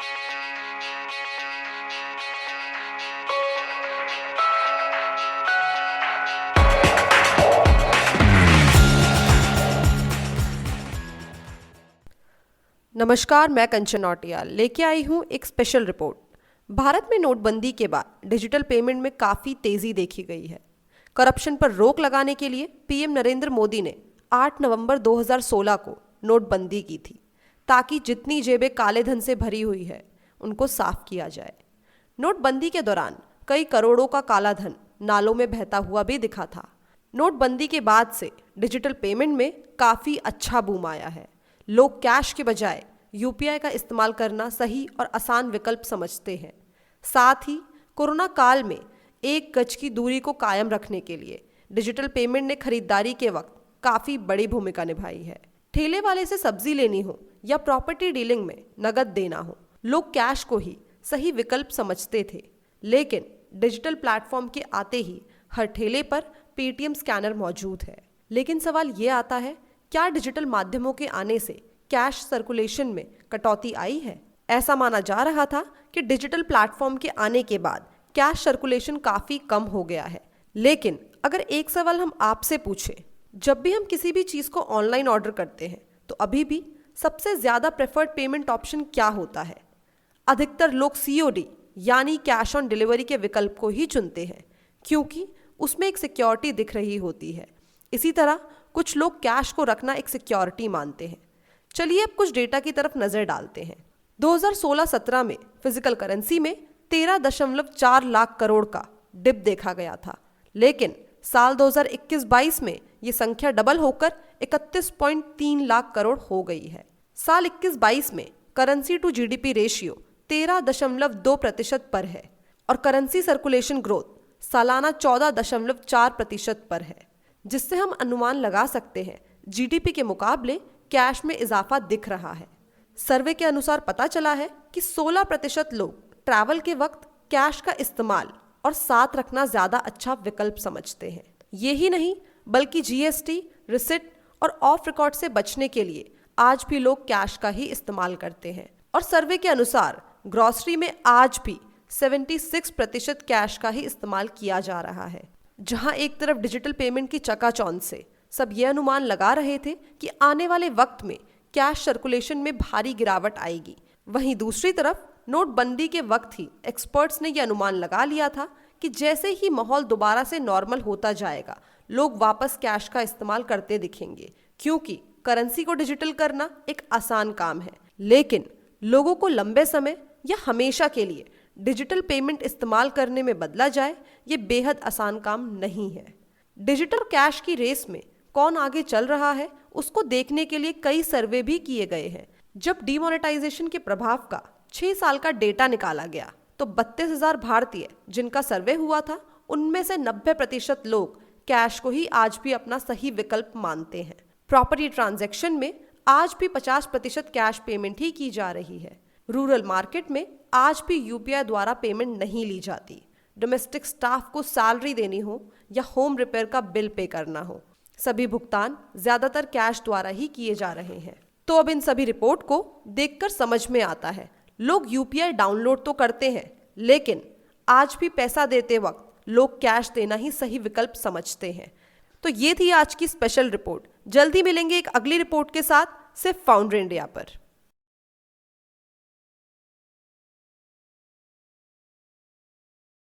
नमस्कार, मैं कंचन नौटियाल लेके आई हूँ एक स्पेशल रिपोर्ट। भारत में नोटबंदी के बाद डिजिटल पेमेंट में काफ़ी तेज़ी देखी गई है। करप्शन पर रोक लगाने के लिए पीएम नरेंद्र मोदी ने 8 नवंबर 2016 को नोटबंदी की थी, ताकि जितनी जेबें काले धन से भरी हुई है उनको साफ किया जाए। नोटबंदी के दौरान कई करोड़ों का काला धन नालों में बहता हुआ भी दिखा था। नोटबंदी के बाद से डिजिटल पेमेंट में काफ़ी अच्छा बूम आया है। लोग कैश के बजाय यूपीआई का इस्तेमाल करना सही और आसान विकल्प समझते हैं। साथ ही कोरोना काल में 1 गज की दूरी को कायम रखने के लिए डिजिटल पेमेंट ने खरीदारी के वक्त काफ़ी बड़ी भूमिका निभाई है। ठेले वाले से सब्जी लेनी हो या प्रॉपर्टी डीलिंग में नगद देना हो, लोग कैश को ही सही विकल्प समझते थे। लेकिन डिजिटल प्लेटफॉर्म के आते ही हर ठेले पर पेटीएम स्कैनर मौजूद है। लेकिन सवाल ये आता है, क्या डिजिटल माध्यमों के आने से कैश सर्कुलेशन में कटौती आई है? ऐसा माना जा रहा था कि डिजिटल प्लेटफॉर्म के आने के बाद कैश सर्कुलेशन काफ़ी कम हो गया है। लेकिन अगर एक सवाल हम आपसे पूछें, जब भी हम किसी भी चीज़ को ऑनलाइन ऑर्डर करते हैं तो अभी भी सबसे ज़्यादा प्रेफर्ड पेमेंट ऑप्शन क्या होता है? अधिकतर लोग COD यानी कैश ऑन डिलीवरी के विकल्प को ही चुनते हैं, क्योंकि उसमें एक सिक्योरिटी दिख रही होती है। इसी तरह कुछ लोग कैश को रखना एक सिक्योरिटी मानते हैं। चलिए अब कुछ डेटा की तरफ नजर डालते हैं। 2016-17 में फिजिकल करेंसी में 13.4 लाख करोड़ का डिप देखा गया था, लेकिन साल 2021-22 में ये संख्या डबल होकर 31.3 लाख करोड़ हो गई है। साल 21-22 में करेंसी टू GDP रेशियो 13.2% पर है और करेंसी सर्कुलेशन ग्रोथ सालाना 14.4% पर है, जिससे हम अनुमान लगा सकते हैं GDP के मुकाबले कैश में इजाफा दिख रहा है। सर्वे के अनुसार पता चला है कि 16% लोग ट्रैवल के वक्त कैश का इस्तेमाल और साथ रखना ज़्यादा अच्छा विकल्प समझते हैं। यही नहीं, बल्कि GST, रिसिट और ऑफ रिकॉर्ड से बचने के लिए आज भी लोग कैश का ही इस्तेमाल करते हैं। और सर्वे के अनुसार ग्रॉसरी में आज भी 76% कैश का ही इस्तेमाल किया जा रहा है। जहां एक तरफ डिजिटल पेमेंट की चकाचौंध से सब ये अनुमान लगा रहे थे कि आने वाले वक्त में कैश सर्कुलेशन में भारी गिरावट आएगी, वहीं दूसरी तरफ नोटबंदी के वक्त ही एक्सपर्ट्स ने ये अनुमान लगा लिया था कि जैसे ही माहौल दोबारा से नॉर्मल होता जाएगा, लोग वापस कैश का इस्तेमाल करते दिखेंगे, क्योंकि करेंसी को डिजिटल करना एक आसान काम है। लेकिन लोगों को लंबे समय या हमेशा के लिए डिजिटल पेमेंट इस्तेमाल करने में बदला जाए, ये बेहद आसान काम नहीं है। डिजिटल कैश की रेस में कौन आगे चल रहा है, उसको देखने के लिए कई सर्वे भी किए गए हैं। जब डीमोनेटाइजेशन के प्रभाव का 6 साल का डेटा निकाला गया तो 32,000 भारतीय जिनका सर्वे हुआ था, उनमें से 90% लोग कैश को ही आज भी अपना सही विकल्प मानते हैं। प्रॉपर्टी ट्रांजैक्शन में आज भी 50% कैश पेमेंट ही की जा रही है। रूरल मार्केट में आज भी UPI द्वारा पेमेंट नहीं ली जाती। डोमेस्टिक स्टाफ को सैलरी देनी हो या होम रिपेयर का बिल पे करना हो, सभी भुगतान ज्यादातर कैश द्वारा ही किए जा रहे हैं। तो अब इन सभी रिपोर्ट को देखकर समझ में आता है, लोग UPI डाउनलोड तो करते हैं, लेकिन आज भी पैसा देते वक्त लोग कैश देना ही सही विकल्प समझते हैं। तो ये थी आज की स्पेशल रिपोर्ट। जल्दी मिलेंगे एक अगली रिपोर्ट के साथ, सिर्फ फाउंडर इंडिया पर।